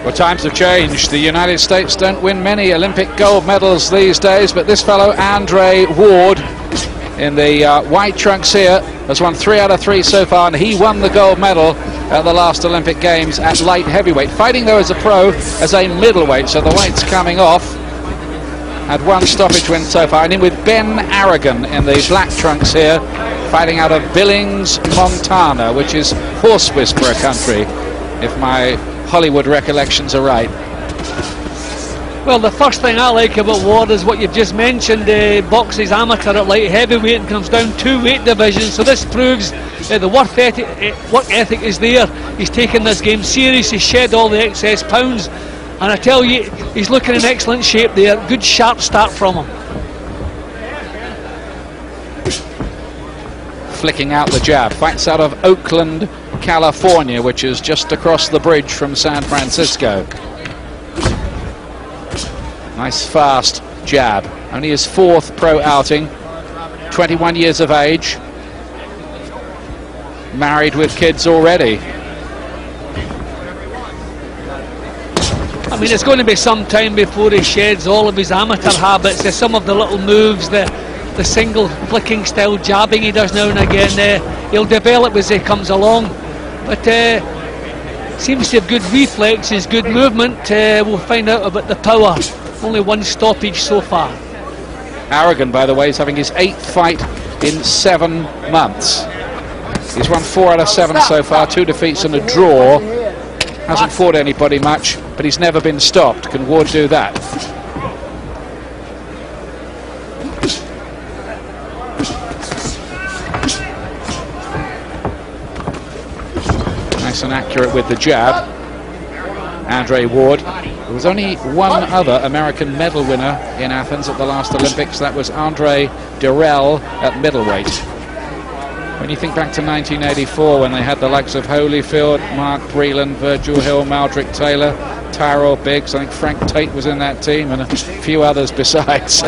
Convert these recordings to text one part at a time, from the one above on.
Well, times have changed. The United States don't win many Olympic gold medals these days, but this fellow, Andre Ward, in the white trunks here, has won 3 out of 3 so far, and he won the gold medal at the last Olympic Games at light heavyweight. Fighting, though, as a pro, as a middleweight, so the weight's coming off. Had 1 stoppage win so far, and in with Ben Aragon in the black trunks here, fighting out of Billings, Montana, which is horse whisperer country, if my Hollywood recollections are right. Well, the first thing I like about Ward is what you've just mentioned. Boxes amateur at light heavyweight and comes down 2 weight divisions, so this proves the work ethic is there. He's taken this game serious, he's shed all the excess pounds, and I tell you, he's looking in excellent shape there. Good sharp start from him. Flicking out the jab, fights out of Oakland, California, which is just across the bridge from San Francisco. Nice fast jab. Only his 4th pro outing. 21 years of age. Married with kids already. I mean, it's going to be some time before he sheds all of his amateur habits. There's some of the little moves, the single flicking style jabbing he does now and again. He'll develop as he comes along. But seems to have good reflexes, good movement. We'll find out about the power. Only 1 stoppage so far. Aragon, by the way, is having his 8th fight in 7 months. He's won 4 out of 7 so far, 2 defeats and a draw. Hasn't fought anybody much, but he's never been stopped. Can Ward do that? Nice and accurate with the jab. Andre Ward. There was only 1 other American medal winner in Athens at the last Olympics. That was Andre Durrell at middleweight. When you think back to 1984, when they had the likes of Holyfield, Mark Breland, Virgil Hill, Maldrick Taylor, Tyrell Biggs, I think Frank Tate was in that team, and a few others besides.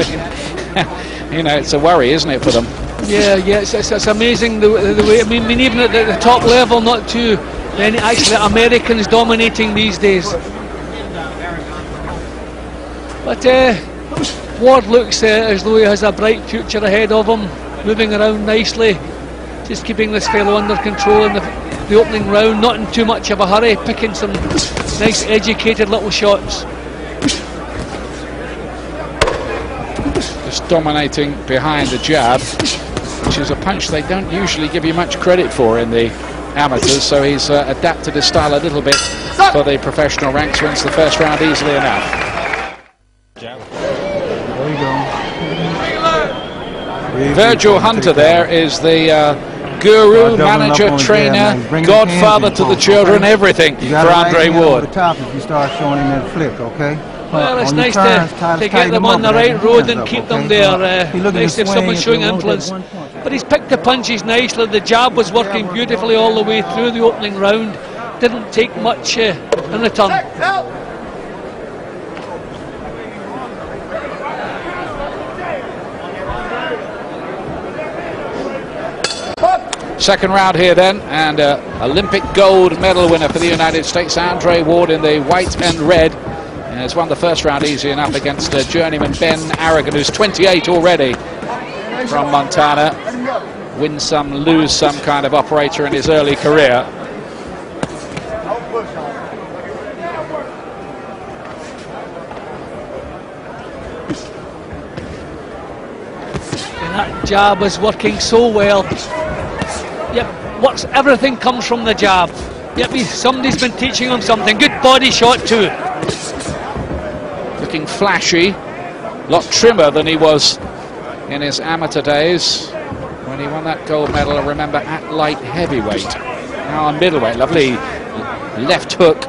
You know, it's a worry, isn't it, for them? Yeah, it's amazing the way. I mean, even at the top level, not too many actually Americans dominating these days. But Ward looks as though he has a bright future ahead of him, moving around nicely, just keeping this fellow under control in the opening round, not in too much of a hurry, picking some nice educated little shots. Just dominating behind the jab, which is a punch they don't usually give you much credit for in the amateurs, so he's adapted his style a little bit for the professional ranks. Wins the first round easily enough. Virgil Hunter there is the guru, manager, trainer, godfather to the children, everything for Andre Ward. If you start showing him that flick, okay? Well, it's nice to get them on the right road and keep them there. Nice to have someone showing influence. But he's picked the punches nicely. The jab was working beautifully all the way through the opening round. Didn't take much in return. Second round here then, and Olympic gold medal winner for the United States, Andre Ward, in the white and red. Has won the first round easy enough against journeyman Ben Aragon, who's 28 already from Montana. Win some, lose some kind of operator in his early career. And that jab is working so well. Yep, everything comes from the jab. Yep, somebody's been teaching him something. Good body shot too. Looking flashy, a lot trimmer than he was in his amateur days when he won that gold medal, I remember, at light heavyweight. Now on middleweight, lovely left hook.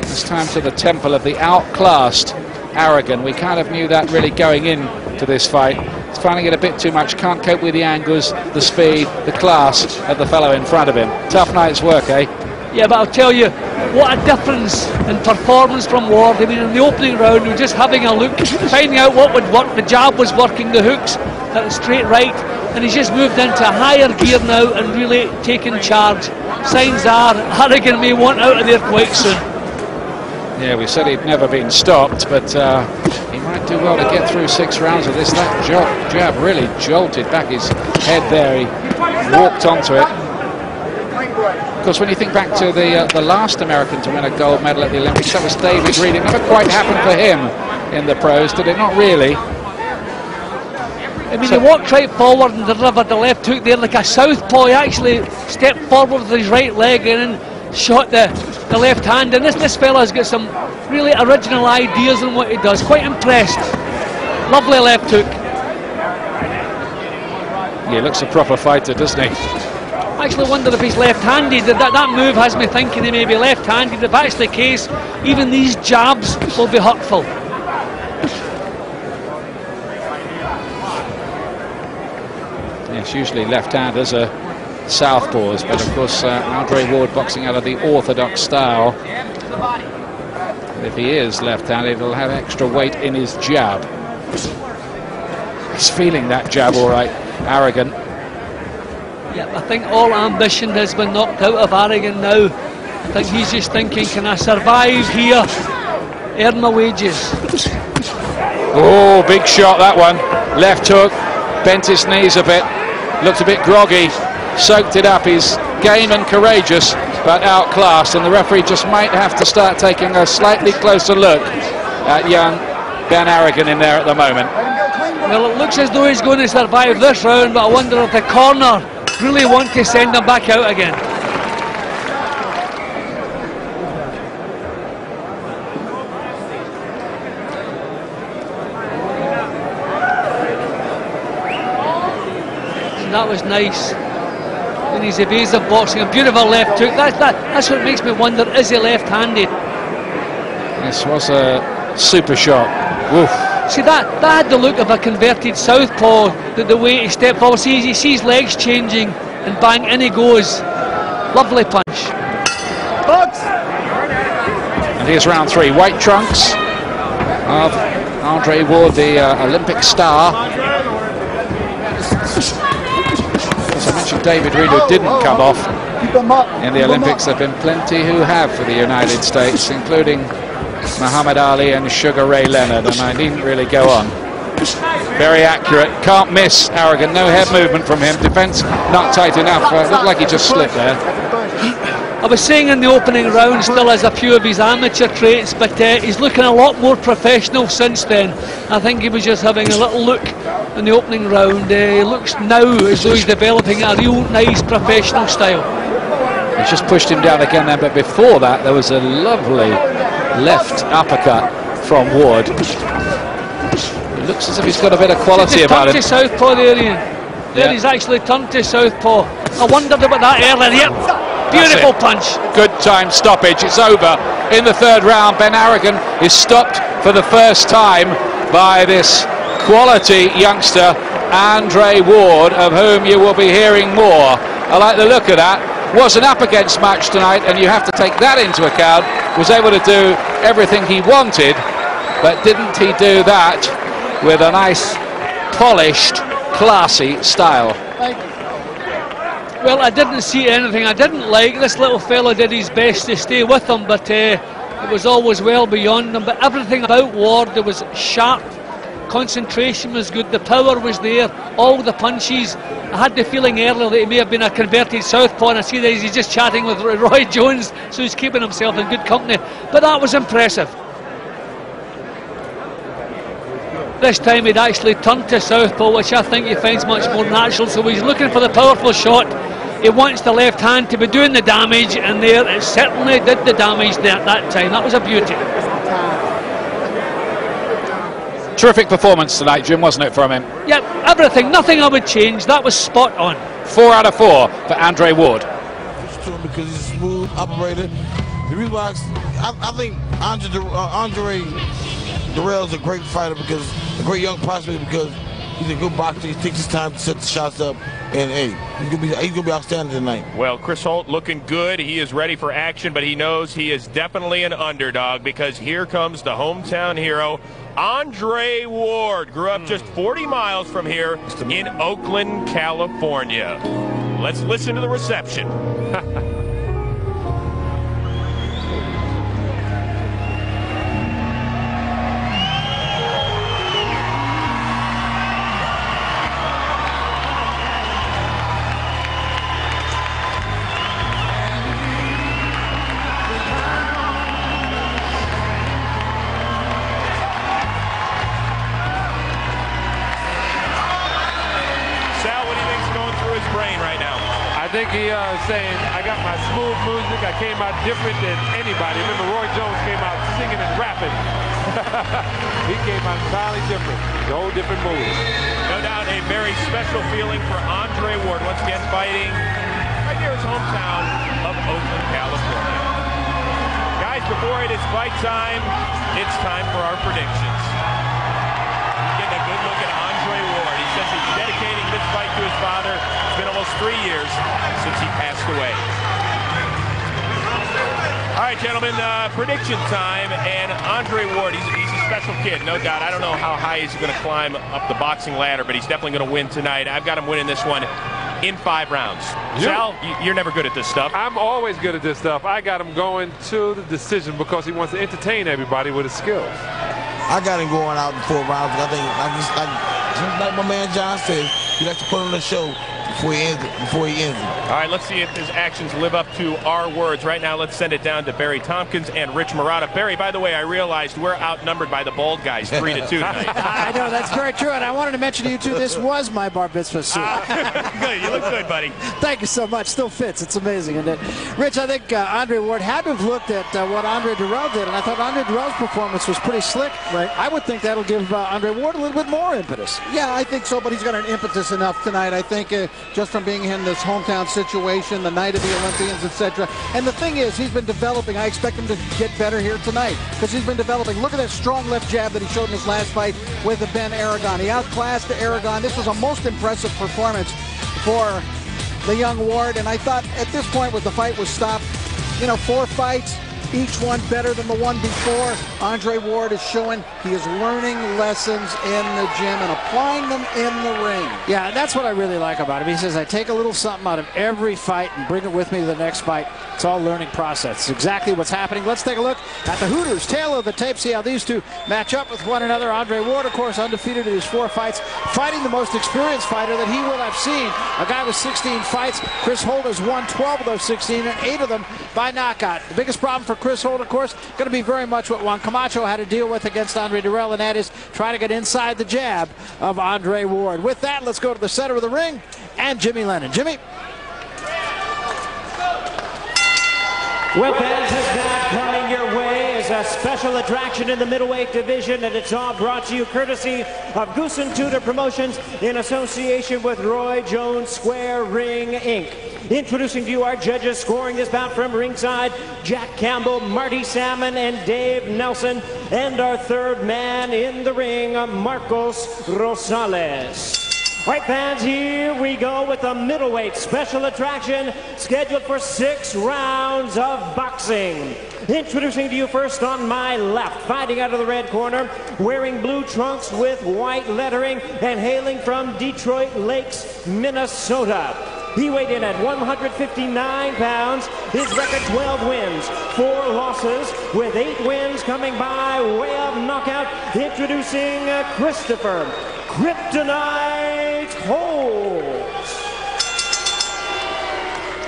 This time to the temple of the outclassed Aragon. We kind of knew that really going into this fight. He's finding it a bit too much, can't cope with the angles, the speed, the class of the fellow in front of him. Tough night's work, eh? Yeah, but I'll tell you, what a difference in performance from Ward. I mean, in the opening round, we were just having a look, finding out what would work. The jab was working, the hooks, that straight right, and he's just moved into higher gear now and really taken charge. Signs are Aragon may want out of there quite soon. Yeah, we said he'd never been stopped, but he might do well to get through 6 rounds of this. That jab really jolted back his head there. He walked onto it. Of course, when you think back to the last American to win a gold medal at the Olympics, that was David Reed. It never quite happened for him in the pros, did it? Not really. I mean, he walked right forward and delivered the left hook there like a southpaw. He actually stepped forward with his right leg and then shot the left hand. And this fella's got some really original ideas on what he does. Quite impressed. Lovely left hook. Yeah, he looks a proper fighter, doesn't he? I actually wonder if he's left-handed. That move has me thinking he may be left-handed. If that's the case, even these jabs will be hurtful. Yes, usually left-handers are southpaws, but of course Andre Ward boxing out of the orthodox style. If he is left-handed, he'll have extra weight in his jab. He's feeling that jab all right, Aragon. Yeah, I think all ambition has been knocked out of Aragon now. I think he's just thinking, can I survive here, earn my wages? Oh, big shot that one. Left hook, bent his knees a bit, looked a bit groggy, soaked it up. He's game and courageous, but outclassed, and the referee just might have to start taking a slightly closer look at young Ben Aragon in there at the moment. Well, it looks as though he's going to survive this round, but I wonder if the corner really want to send him back out again. And that was nice. And he's evasive boxing, a beautiful left hook. That's what makes me wonder, is he left-handed? This was a super shot. Woof. See, that had the look of a converted southpaw, the way he stepped forward. See, he sees legs changing, and bang, in he goes. Lovely punch. Box! And here's round 3. White trunks of Andre Ward, the Olympic star. As I mentioned, David Reed, who didn't come off in the Olympics. There have been plenty who have for the United States, including Muhammad Ali and Sugar Ray Leonard, and I needn't really go on. Very accurate, can't miss Aragon, no head movement from him, defence not tight enough, looked like he just slipped there. I was saying in the opening round, still has a few of his amateur traits, but he's looking a lot more professional since then. I think he was just having a little look in the opening round. He looks now as though he's developing a real nice professional style. He's just pushed him down again then, but before that there was a lovely left uppercut from Ward. It looks as if he's got a bit of quality about him. He's turned to southpaw there, Ian. There he's actually turned to southpaw. I wondered about that earlier. Yep. Beautiful punch. Good time stoppage. It's over in the 3rd round. Ben Aragon is stopped for the first time by this quality youngster, Andre Ward, of whom you will be hearing more. I like the look of that. Was an up against match tonight, and you have to take that into account. Was able to do everything he wanted, but didn't he do that with a nice, polished, classy style? Well, I didn't see anything I didn't like. This little fella did his best to stay with him, but it was always well beyond him. But everything about Ward, there was sharp, concentration was good, the power was there, all the punches. I had the feeling earlier that he may have been a converted southpaw, and I see that he's just chatting with Roy Jones, so he's keeping himself in good company. But that was impressive. This time he'd actually turned to southpaw, which I think he finds much more natural, so he's looking for the powerful shot. He wants the left hand to be doing the damage, and there it certainly did the damage there at that time. That was a beauty. Terrific performance tonight, Jim, wasn't it, from him? Yep, everything, nothing I would change. That was spot on. 4 out of 4 for Andre Ward. Because he's a smooth operator. The reason why I think Andre Durrell's a great fighter, because a great young prospect, because he's a good boxer. He takes his time to set the shots up, and hey, he's gonna be outstanding tonight. Well, Chris Holt looking good. He is ready for action, but he knows he is definitely an underdog, because here comes the hometown hero, Andre Ward. Grew up just 40 miles from here in Oakland, California. Let's listen to the reception. think he saying, I got my smooth music. I came out different than anybody. Remember, Roy Jones came out singing and rapping. He came out entirely different. A whole different mood. No doubt a very special feeling for Andre Ward. Once again fighting right near his hometown of Oakland, California. Guys, before it is fight time, it's time for our predictions. Getting a good look at Andre Ward. He says he's dedicating this fight to his father. It's been almost 3 years since he passed away. All right, gentlemen, prediction time. And Andre Ward, he's a special kid, no doubt. I don't know how high he's going to climb up the boxing ladder, but he's definitely going to win tonight. I've got him winning this one in 5 rounds. Sal, you're never good at this stuff. I'm always good at this stuff. I got him going to the decision because he wants to entertain everybody with his skills. I got him going out in 4 rounds. I think, like my man John said, he likes to put on the show before he ends it. All right, let's see if his actions live up to our words. Right now, let's send it down to Barry Tompkins and Rich Murata. Barry, by the way, I realized we're outnumbered by the bald guys 3-2 tonight. I know, that's very true, and I wanted to mention to you, too, this was my bar mitzvah suit. Good, you look good, buddy. Thank you so much. Still fits. It's amazing, isn't it? Rich, I think Andre Ward had to have looked at what Andre Dirrell did, and I thought Andre Dirrell's performance was pretty slick. Right. I would think that'll give Andre Ward a little bit more impetus. Yeah, I think so, but he's got an impetus enough tonight. I think just from being in this hometown situation, the night of the Olympians, etc. And the thing is, he's been developing. I expect him to get better here tonight because he's been developing. Look at that strong left jab that he showed in his last fight with Ben Aragon. He outclassed Aragon. This was a most impressive performance for the young Ward, and I thought at this point, with the fight was stopped, 4 fights, each one better than the one before. Andre Ward is showing he is learning lessons in the gym and applying them in the ring. Yeah, that's what I really like about him. He says, I take a little something out of every fight and bring it with me to the next fight. It's all learning process. It's exactly what's happening. Let's take a look at the Hooters. Tail of the tape, see how these two match up with one another. Andre Ward, of course, undefeated in his 4 fights, fighting the most experienced fighter that he will have seen. A guy with 16 fights. Chris Holt has won 12 of those 16, and 8 of them by knockout. The biggest problem for Chris Holt, of course, going to be very much what Juan Camacho had to deal with against Andre Dirrell, and that is trying to get inside the jab of Andre Ward. With that, let's go to the center of the ring and Jimmy Lennon. Jimmy. Well, fans, is that coming your way is a special attraction in the middleweight division, and it's all brought to you courtesy of Goose and Tudor Promotions in association with Roy Jones Square Ring, Inc. Introducing to you our judges scoring this bout from ringside, Jack Campbell, Marty Salmon, and Dave Nelson. And our third man in the ring, Marcos Rosales. All right, fans, here we go with a middleweight special attraction scheduled for 6 rounds of boxing. Introducing to you first on my left, fighting out of the red corner, wearing blue trunks with white lettering and hailing from Detroit Lakes, Minnesota. He weighed in at 159 pounds. His record 12 wins, 4 losses, with 8 wins coming by way of knockout. Introducing Christopher Kryptonite Holt.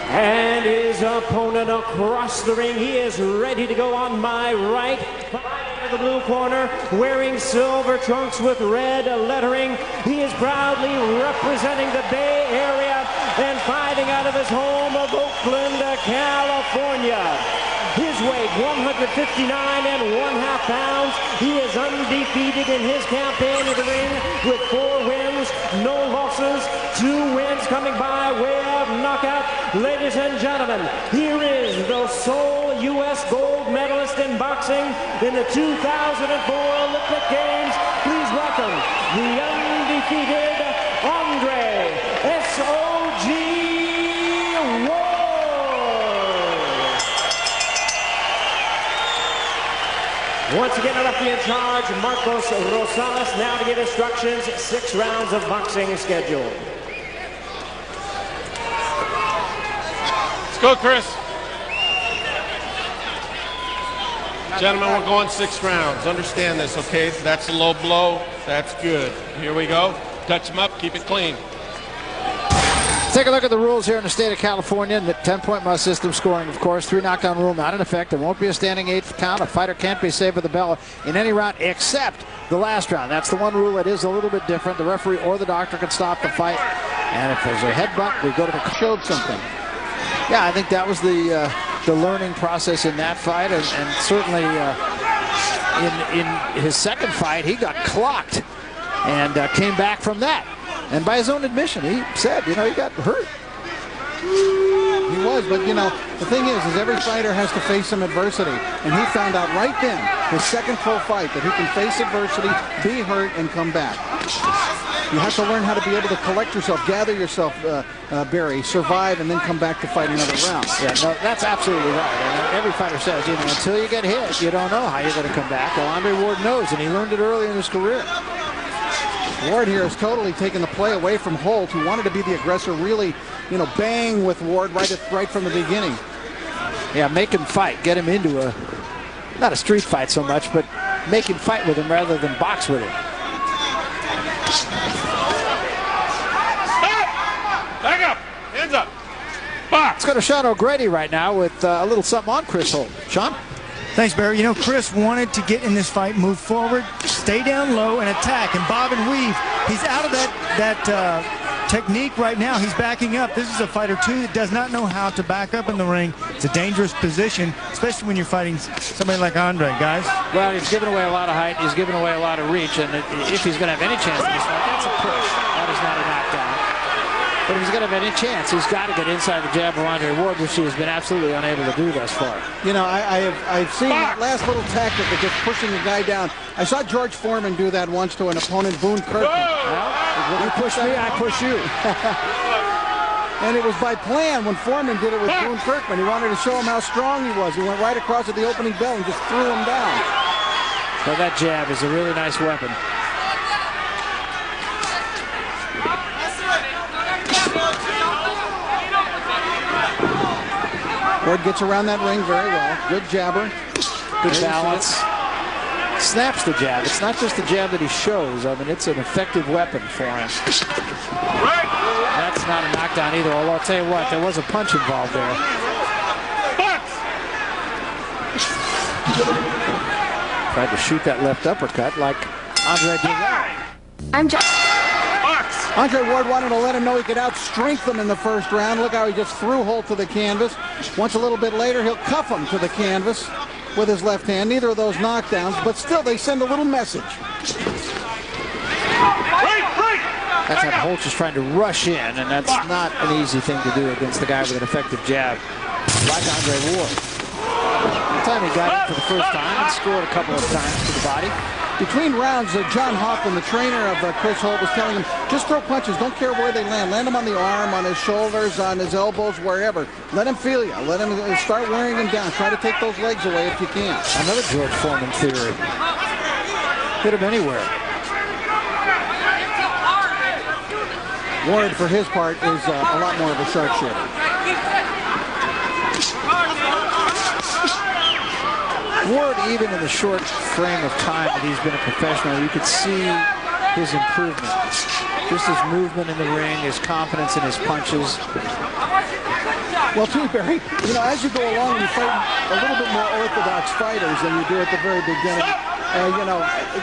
And his opponent across the ring, he is ready to go on my right. Fighting in the blue corner, wearing silver trunks with red lettering. He is proudly representing the Bay Area and fighting out of his home of Oakland, California. His weight, 159.5 pounds. He is undefeated in his campaign in the ring with 4 wins, no losses, 2 wins coming by way of knockout. Ladies and gentlemen, here is the sole U.S. gold medalist in boxing in the 2004 Olympic Games. Please welcome the undefeated Andre S.O.G. Once again, a lefty in charge, Marcos Rosales, now to give instructions. 6 rounds of boxing scheduled. Let's go, Chris. Gentlemen, we're going 6 rounds. Understand this, okay? That's a low blow. That's good. Here we go. Touch him up. Keep it clean. Take a look at the rules here in the state of California. The 10-point must system scoring, of course. 3 knockdown rule not in effect. There won't be a standing 8th count. A fighter can't be saved with a bell in any round except the last round. That's the one rule that is a little bit different. The referee or the doctor can stop the fight. And if there's a headbutt, we go to the showed something. Yeah, I think that was the learning process in that fight, and certainly in his second fight, he got clocked and came back from that. And by his own admission, he said, he got hurt. He was, but the thing is every fighter has to face some adversity, and he found out right then, his second full fight, that he can face adversity, be hurt, and come back. You have to learn how to be able to collect yourself, gather yourself, Barry, survive, and then come back to fight another round. Yeah, no, that's absolutely right. And every fighter says, until you get hit, you don't know how you're going to come back. Well, Andre Ward knows, and he learned it early in his career. Ward here has totally taken the play away from Holt, who wanted to be the aggressor, really, bang with Ward right from the beginning. Yeah, make him fight, get him into not a street fight so much, but make him fight with him rather than box with him. Back up, hands up, box. Let's go to Sean O'Grady right now with a little something on Chris Holt. Sean? Thanks, Barry. Chris wanted to get in this fight, move forward, stay down low, and attack, and bob and weave. He's out of that technique right now. He's backing up. This is a fighter, too, that does not know how to back up in the ring. It's a dangerous position, especially when you're fighting somebody like Andre, guys. Well, he's given away a lot of height. He's given away a lot of reach, and if he's going to have any chance in this fight, that's a push. That is not a knockdown. But if he's going to have any chance, he's got to get inside the jab of Andre Ward, which he has been absolutely unable to do thus far. I've seen that last little tactic of just pushing the guy down. I saw George Foreman do that once to an opponent, Boone Kirkman. Well, you push me, I push you. And it was by plan when Foreman did it with Boone Kirkman. He wanted to show him how strong he was. He went right across at the opening bell and just threw him down. So that jab is a really nice weapon. Ward gets around that ring very well. Good jabber. Good balance. Snaps the jab. It's not just the jab that he shows. I mean, it's an effective weapon for him. That's not a knockdown either, although I'll tell you what, there was a punch involved there. Tried to shoot that left uppercut like Andre did that. Andre Ward wanted to let him know he could out-strength him in the first round. Look how he just threw Holt to the canvas. Once a little bit later, he'll cuff him to the canvas with his left hand. Neither of those knockdowns, but still they send a little message. That's how Holt is trying to rush in, and that's not an easy thing to do against the guy with an effective jab like Andre Ward. The time he got in for the first time and scored a couple of times to the body. Between rounds, John Hoffman, the trainer of Chris Holt, was telling him, just throw punches. Don't care where they land. Land them on the arm, on his shoulders, on his elbows, wherever. Let him feel you. Let him start wearing him down. Try to take those legs away if you can. Another George Foreman theory. Hit him anywhere. Ward, for his part, is a lot more of a sharpshooter. Ward, even in the short frame of time that he's been a professional, you could see his improvement. Just his movement in the ring, his confidence in his punches. Well, too, Barry, as you go along, you fight a little bit more orthodox fighters than you do at the very beginning.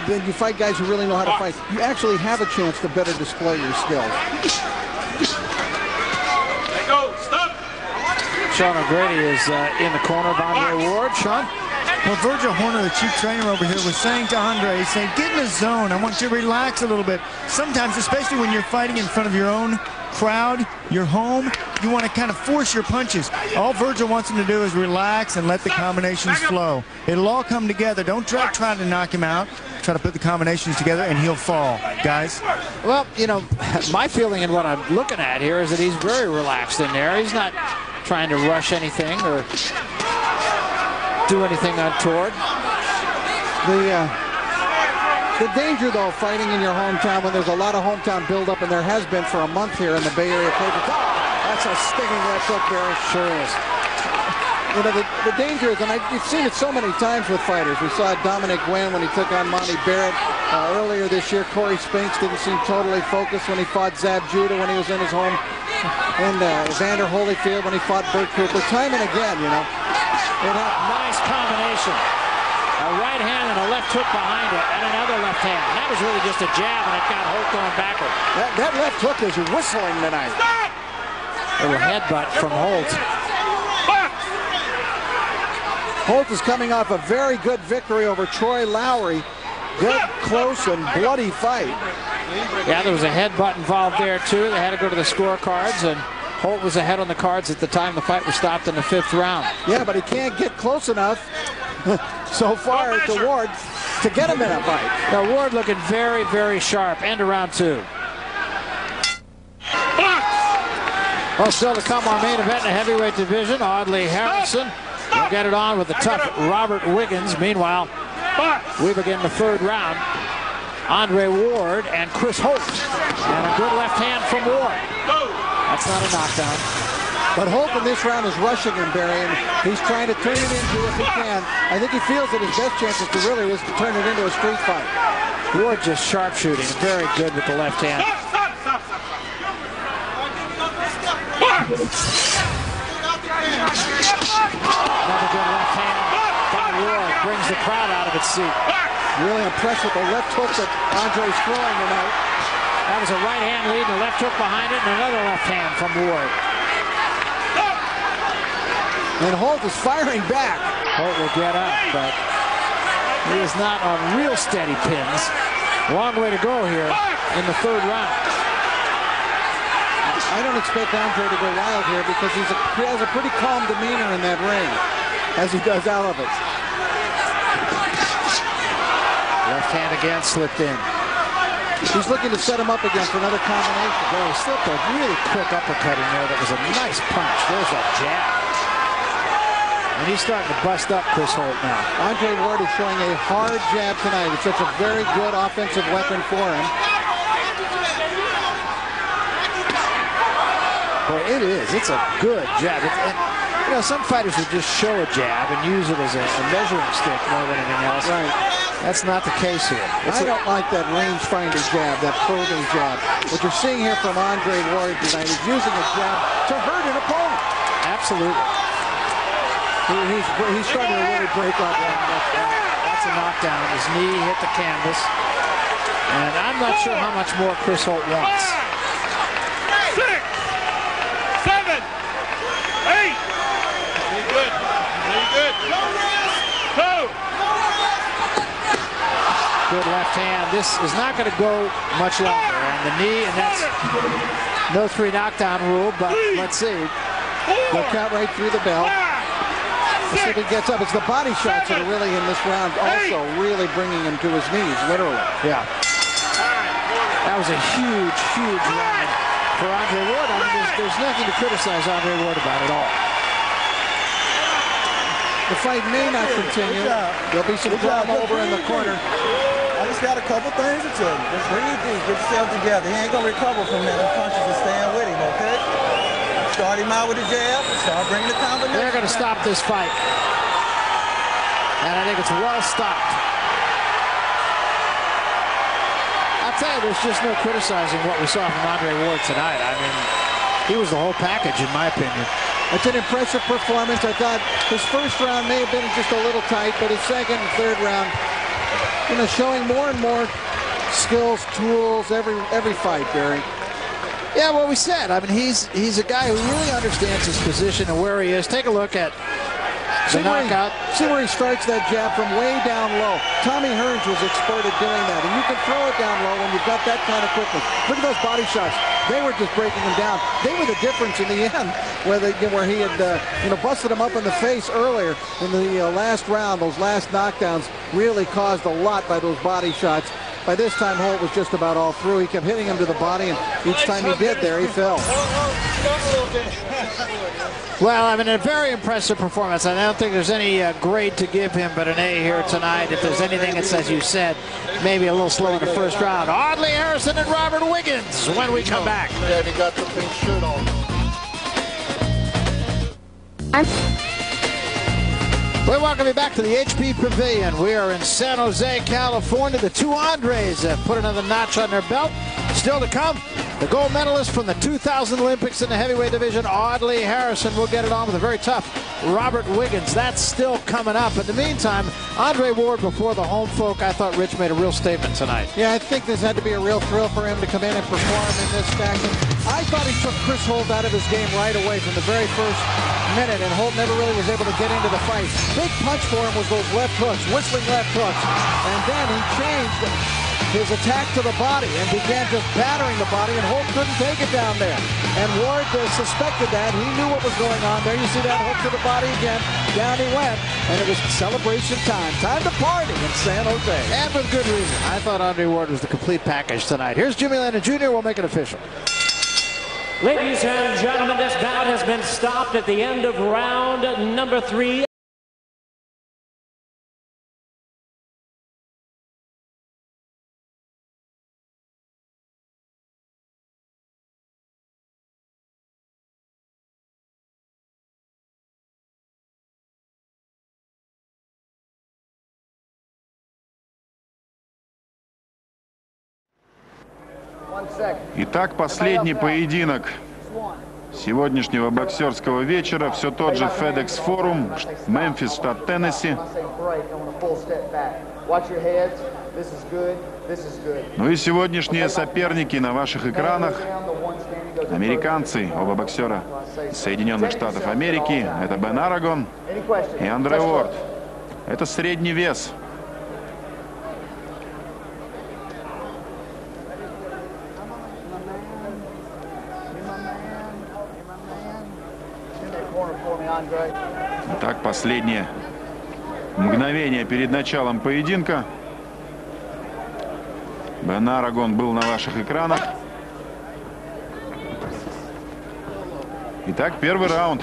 Then you fight guys who really know how to fight. You actually have a chance to better display your skills. Sean O'Grady is in the corner of Andre Ward. Sean? Well, Virgil Horner, the chief trainer over here, was saying to Andre, he's saying, get in the zone. I want you to relax a little bit. Sometimes, especially when you're fighting in front of your own crowd, your home, you want to kind of force your punches. All Virgil wants him to do is relax and let the combinations flow. It'll all come together. Don't try to knock him out. Try to put the combinations together, and he'll fall, guys. Well, my feeling and what I'm looking at here is that he's very relaxed in there. He's not trying to rush anything or do anything untoward. The danger, though, fighting in your hometown when there's a lot of hometown buildup, and there has been for a month here in the Bay Area. That's a stinging left hook there. Sure is. The danger is, and you've seen it so many times with fighters. We saw Dominic Nguyen when he took on Monty Barrett earlier this year. Corey Spinks didn't seem totally focused when he fought Zab Judah when he was in his home. And Evander Holyfield when he fought Burt Cooper. Time and again, Nice combination. A right hand and a left hook behind it, and another left hand. That was really just a jab, and it got Holt going backward. That left hook is whistling tonight. Little headbutt from Holt. Holt is coming off a very good victory over Troy Lowry. Good, close, and bloody fight. Yeah, there was a headbutt involved there, too. They had to go to the scorecards, and Holt was ahead on the cards at the time the fight was stopped in the 5th round. Yeah, but he can't get close enough so far to Ward to get him in a fight. Now, Ward looking very, very sharp. End of round 2. Well, still to come, our main event in the heavyweight division. Audley Harrison will get it on with the tough Robert Wiggins. Meanwhile, we begin the 3rd round. Andre Ward and Chris Holt. And a good left hand from Ward. That's not a knockdown. But Holt in this round is rushing him, Barry, and he's trying to turn it into, if he can. I think he feels that his best chance is to really is to turn it into a street fight. Ward just sharpshooting. Very good with the left hand. Another good left hand by Ward. Brings the crowd out of its seat. Really impressed with the left hook that Andre's throwing tonight. That was a right hand lead and a left hook behind it and another left hand from Ward. And Holt is firing back. Holt will get up, but he is not on real steady pins. Long way to go here in the 3rd round. I don't expect Andre to go wild here because he has a pretty calm demeanor in that ring, as he does out of it. Left hand again slipped in. He's looking to set him up again for another combination. Boy, he slipped a really quick uppercut in there. That was a nice punch. There's that jab. And he's starting to bust up Chris Holt now. Andre Ward is showing a hard jab tonight. It's such a very good offensive weapon for him. Boy, it is. It's a good jab. You know, some fighters would just show a jab and use it as a measuring stick more than anything else. Right. That's not the case here. I don't like that range-finder jab, that probing jab. What you're seeing here from Andre Ward tonight is using a jab to hurt an opponent. Absolutely. He's starting to really break up. That's a knockdown. His knee hit the canvas. And I'm not sure how much more Chris Holt wants. 6, 7, 8. Very good. Very good. Good left hand. This is not going to go much longer. And the knee, and that's no 3 knockdown rule, but let's see. They'll count right through the bell. Let's see if he gets up. It's the body shots that are really in this round also really bringing him to his knees, literally. Yeah. That was a huge, huge round for Andre Ward. I mean, there's nothing to criticize Andre Ward about at all. The fight may not continue. There'll be some drama over in the corner. I just got a couple things to tell you. Just breathe deep, get yourself together. He ain't gonna recover from that. The punches are staying with him, okay? Start him out with a jab, start bringing the combination. They're gonna stop this fight. And I think it's well stopped. I'll tell you, there's just no criticizing what we saw from Andre Ward tonight. I mean, he was the whole package, in my opinion. It's an impressive performance. I thought his 1st round may have been just a little tight, but his 2nd and 3rd round, you know, showing more and more skills, tools, every fight, Barry. Yeah, well, we said. I mean, he's a guy who really understands his position and where he is. Take a look at the knockout. See where he starts that jab from way down low. Tommy Hearns was expert at doing that, and you can throw it down low when you've got that kind of quickness. Look at those body shots. They were just breaking him down. They were the difference in the end, where he had busted him up in the face earlier in the last round. Those last knockdowns really caused a lot by those body shots. By this time, Holt was just about all through. He kept hitting him to the body, and each time he did there, he fell. Well, I mean, a very impressive performance. I don't think there's any grade to give him but an A here tonight. If there's anything, it's, as you said, maybe a little slow in the 1st round. Audley Harrison and Robert Wiggins when we come back. Yeah, he got the pink shirt on. We welcome you back to the HP Pavilion. We are in San Jose, California. The 2 Andres have put another notch on their belt. Still to come, The gold medalist from the 2000 Olympics in the heavyweight division, Audley Harrison, will get it on with a very tough Robert Wiggins. That's still coming up. In the meantime, Andre Ward before the home folk. I thought Rich made a real statement tonight. Yeah, I think this had to be a real thrill for him to come in and perform in this stacking. I thought he took Chris Holt out of his game right away from the very first minute, and Holt never really was able to get into the fight. Big punch for him was those left hooks, whistling left hooks. And then he changed his attack to the body and began just battering the body, and Holt couldn't take it down there. And Ward suspected that. He knew what was going on there. You see that hook to the body again. Down he went, and it was celebration time. Time to party in San Jose. And with good reason. I thought Andre Ward was the complete package tonight. Here's Jimmy Lennon Jr. We'll make it official. Ladies and gentlemen, this bout has been stopped at the end of round number 3. Итак, последний поединок сегодняшнего боксерского вечера. Все тот же FedEx Forum, Мемфис, штат Теннесси. Ну и сегодняшние соперники на ваших экранах. Американцы, оба боксера из Соединенных Штатов Америки. Это Бен Арагон и Андре Уорд. Это средний вес. Итак, последнее мгновение перед началом поединка. Бен Арагон был на ваших экранах. Итак, первый раунд.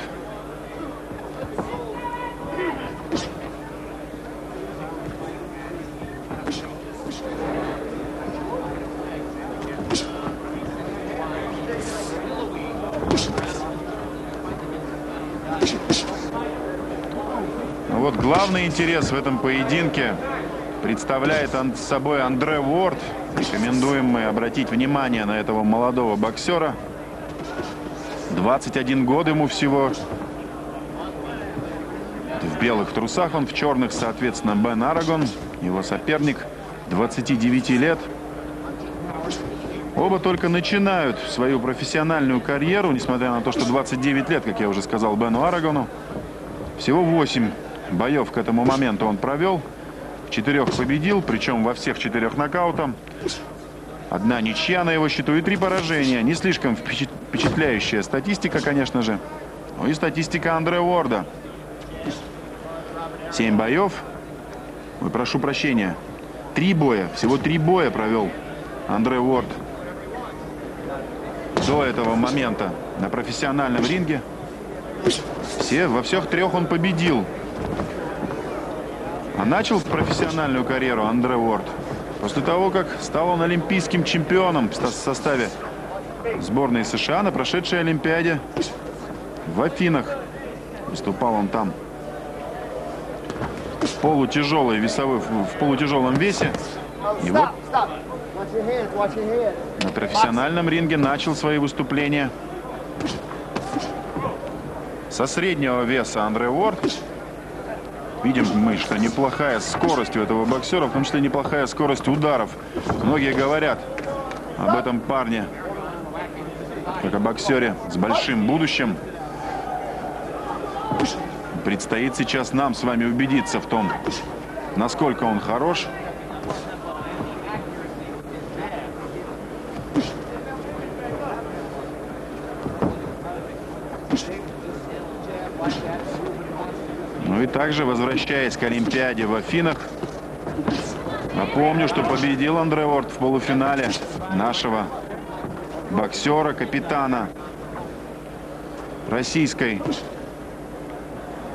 Вот главный интерес в этом поединке представляет собой Андре Уорд. Рекомендуем мы обратить внимание на этого молодого боксера. 21 год ему всего. В белых трусах он, в черных, соответственно, Бен Арагон. Его соперник 29 лет. Оба только начинают свою профессиональную карьеру, несмотря на то, что 29 лет, как я уже сказал, Бену Арагону. Всего 8 боев к этому моменту он провел. 4 победил, причем во всех 4 нокаутом. 1 ничья на его счету и 3 поражения. Не слишком впечатляющая статистика, конечно же. Ну и статистика Андре Уорда. 7 боев. Ой, прошу прощения. 3 боя. Всего 3 боя провел Андре Уорд до этого момента на профессиональном ринге. Во всех 3 он победил. А начал профессиональную карьеру Андре Уорд после того, как стал он олимпийским чемпионом в составе сборной США на прошедшей Олимпиаде в Афинах. Выступал он там в полутяжелом весе. И вот на профессиональном ринге начал свои выступления со среднего веса Андре Уорд. Видим мы, что неплохая скорость у этого боксера, в том числе неплохая скорость ударов. Многие говорят об этом парне как о боксере с большим будущим. Предстоит сейчас нам с вами убедиться в том, насколько он хорош. Ну и также, возвращаясь к Олимпиаде в Афинах, напомню, что победил Андре Уорд в полуфинале нашего боксера, капитана российской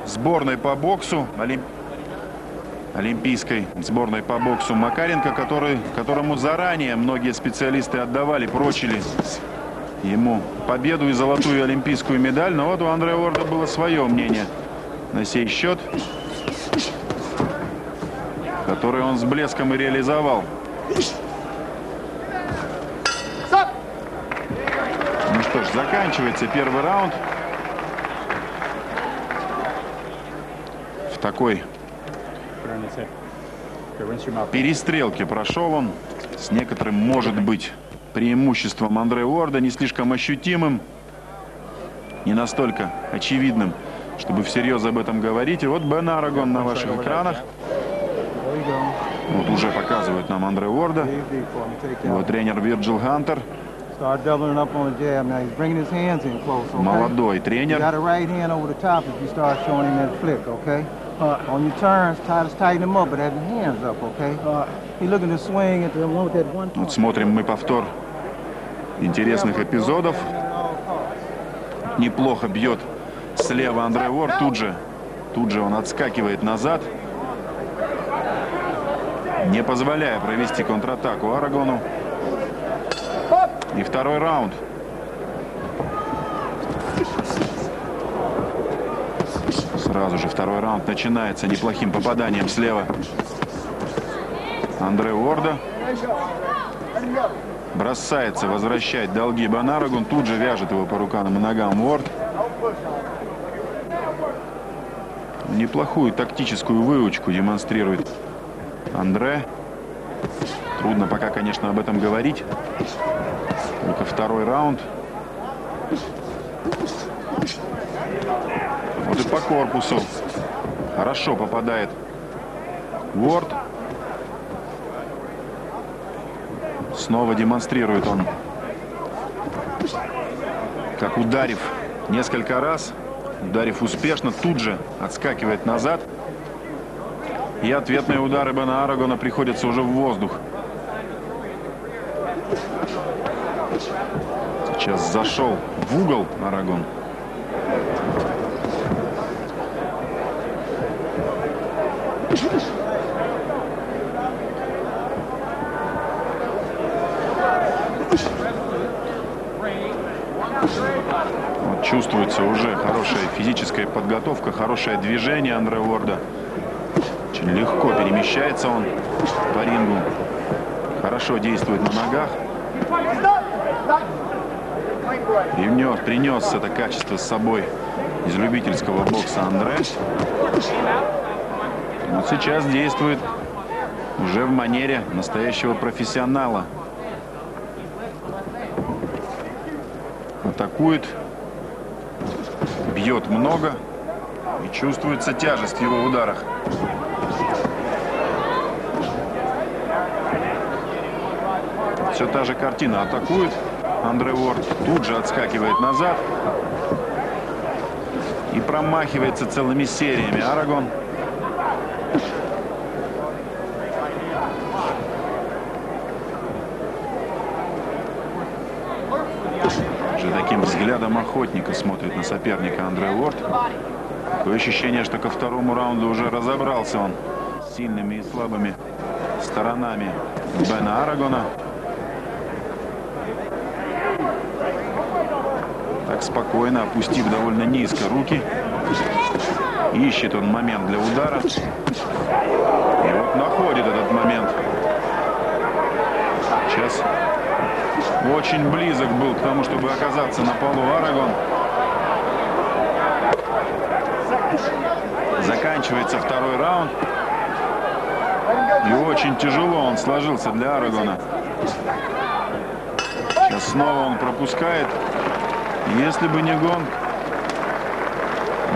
сборной по боксу, олимпийской сборной по боксу Макаренко, которому заранее многие специалисты отдавали, прочили ему победу и золотую олимпийскую медаль. Но вот у Андре Уорда было свое мнение на сей счет, который он с блеском и реализовал. ж, заканчивается первый раунд. В такой перестрелке прошел он. С некоторым, может быть, преимуществом Андре Уорда, не слишком ощутимым, не настолько очевидным, чтобы всерьез об этом говорить. И вот Бен Арагон на ваших экранах. Вот уже показывают нам Андре Уорда. Его тренер Вирджил Хантер. Молодой тренер. Вот смотрим мы повтор интересных эпизодов. Неплохо бьет слева Андре Уорд. Тут же он отскакивает назад, не позволяя провести контратаку Арагону. И второй раунд. Сразу же второй раунд начинается неплохим попаданием слева Андре Уорда. Бросается возвращать долги Бен Арагон. Тут же вяжет его по рукам и ногам Уорд. Неплохую тактическую выучку демонстрирует Андре. Трудно пока, конечно, об этом говорить. Только второй раунд. Вот и по корпусу хорошо попадает Уорд. Снова демонстрирует он, как ударив несколько раз, ударив успешно, тут же отскакивает назад. И ответные удары Бена Арагона приходятся уже в воздух. Сейчас зашел в угол Арагон. Вот чувствуется уже хорошая физическая подготовка, хорошее движение Андре Уорда. Очень легко перемещается он по рингу. Хорошо действует на ногах. Принес это качество с собой из любительского бокса Андре. Вот сейчас действует уже в манере настоящего профессионала. Атакует, бьет много и чувствуется тяжесть в его ударах. Все та же картина. Атакует Андре Уорд, тут же отскакивает назад и промахивается целыми сериями Арагон. Уже таким взглядом охотника смотрит на соперника Андре Уорд. Такое ощущение, что ко второму раунду уже разобрался он с сильными и слабыми сторонами Бена Арагона. Так спокойно, опустив довольно низко руки, ищет он момент для удара. И вот находит этот момент. Сейчас очень близок был к тому, чтобы оказаться на полу Арагон. Заканчивается второй раунд. И очень тяжело он сложился для Арагона. Сейчас снова он пропускает. Если бы не гонг,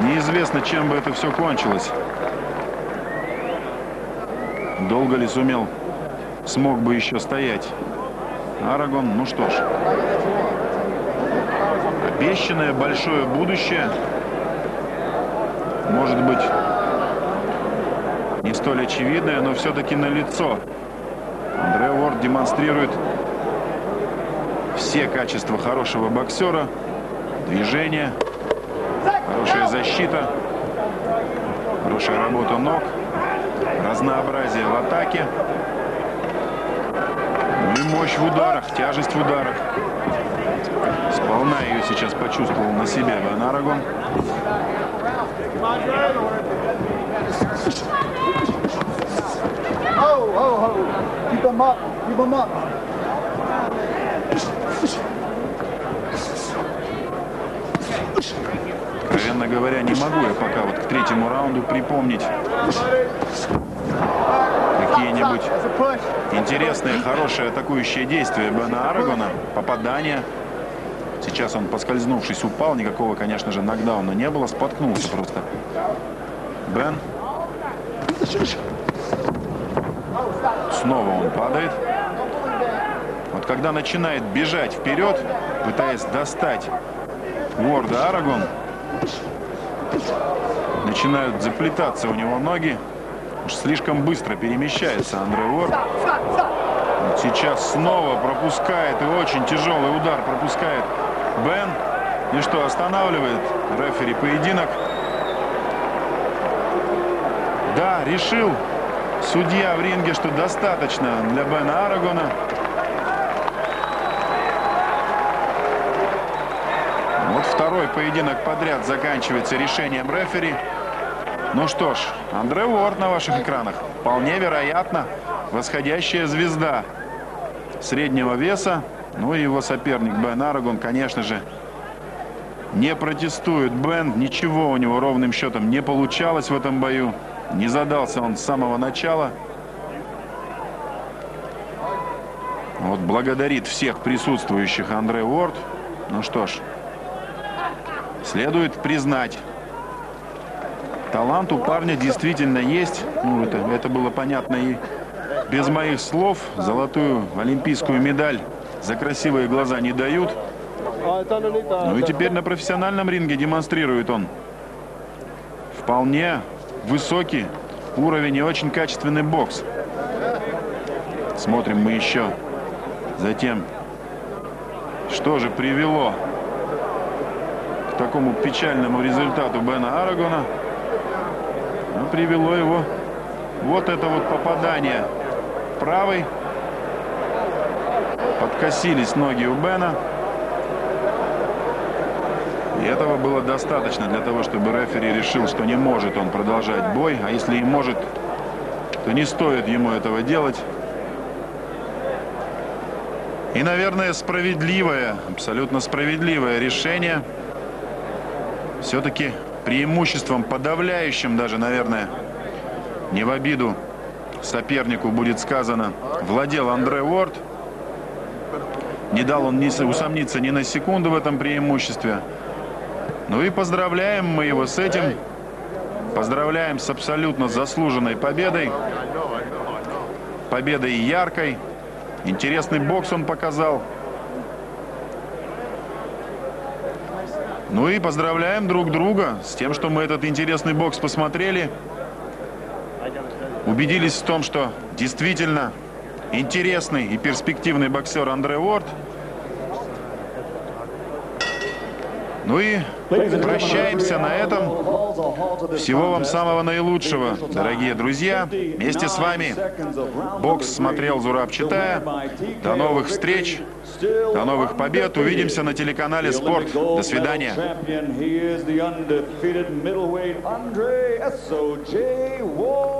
неизвестно, чем бы это все кончилось. Долго ли смог бы еще стоять Арагон? Ну что ж, обещанное большое будущее, может быть, не столь очевидное, но все-таки налицо. Андре Уорд демонстрирует все качества хорошего боксера. Движение, хорошая защита, хорошая работа ног, разнообразие в атаке, ну и мощь в ударах, тяжесть в ударах. Сполна ее сейчас почувствовал на себе Бен Арагон. Откровенно говоря, не могу я пока вот к третьему раунду припомнить какие-нибудь интересные, хорошие атакующие действия Бена Арагона, попадания. Сейчас он, поскользнувшись, упал. Никакого, конечно же, нокдауна не было. Споткнулся просто Бен. Снова он падает. Вот когда начинает бежать вперед, пытаясь достать Уорда Арагон, начинают заплетаться у него ноги. Уж слишком быстро перемещается Андре Уорд. Вот сейчас снова пропускает, и очень тяжелый удар пропускает Бен. И что, останавливает рефери поединок? Да, решил судья в ринге, что достаточно для Бена Арагона. Вот второй поединок подряд заканчивается решением рефери. Ну что ж, Андре Уорд на ваших экранах. Вполне вероятно, восходящая звезда среднего веса. Ну и его соперник Бен Арагон, конечно же, не протестует. Бен, ничего у него ровным счетом не получалось в этом бою. Не задался он с самого начала. Вот благодарит всех присутствующих Андре Уорд. Ну что ж, следует признать, талант у парня действительно есть. Ну, это было понятно и без моих слов. Золотую олимпийскую медаль за красивые глаза не дают. Ну и теперь на профессиональном ринге демонстрирует он вполне высокий уровень и очень качественный бокс. Смотрим мы еще затем, что же привело к такому печальному результату Бена Арагона. Ну, привело его вот это вот попадание правой. Подкосились ноги у Бена. И этого было достаточно для того, чтобы рефери решил, что не может он продолжать бой. А если и может, то не стоит ему этого делать. И, наверное, справедливое, абсолютно справедливое решение. Все-таки преимуществом подавляющим даже, наверное, не в обиду сопернику будет сказано, владел Андре Уорд. Не дал он усомниться ни на секунду в этом преимуществе. Ну и поздравляем мы его с этим. Поздравляем с абсолютно заслуженной победой. Победой яркой. Интересный бокс он показал. Ну и поздравляем друг друга с тем, что мы этот интересный бокс посмотрели. Убедились в том, что действительно интересный и перспективный боксер Андре Уорд. Ну и прощаемся на этом. Всего вам самого наилучшего, дорогие друзья. Вместе с вами бокс смотрел Зураб Читая. До новых встреч, до новых побед. Увидимся на телеканале «Спорт». До свидания. He is the undefeated middleweight Andre S.O.J. Ward.